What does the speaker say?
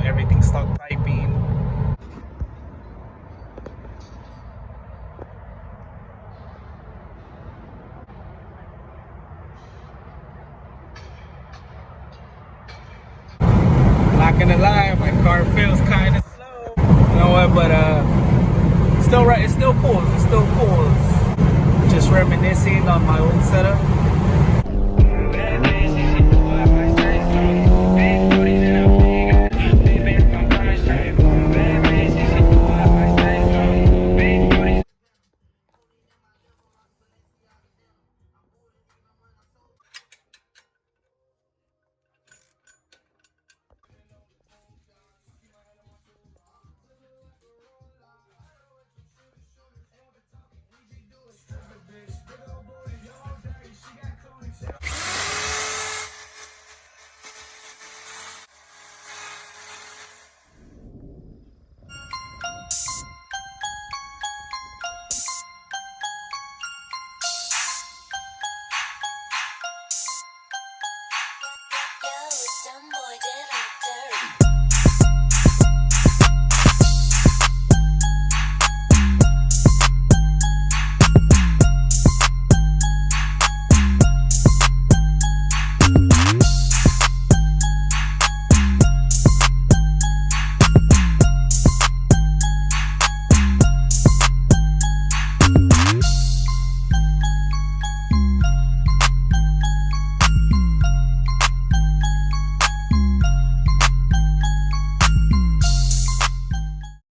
everything stock typing. Not gonna lie, my car feels kind of slow. You know what? But still right. It's still cool. It's still cool. Just reminiscing on my old setup.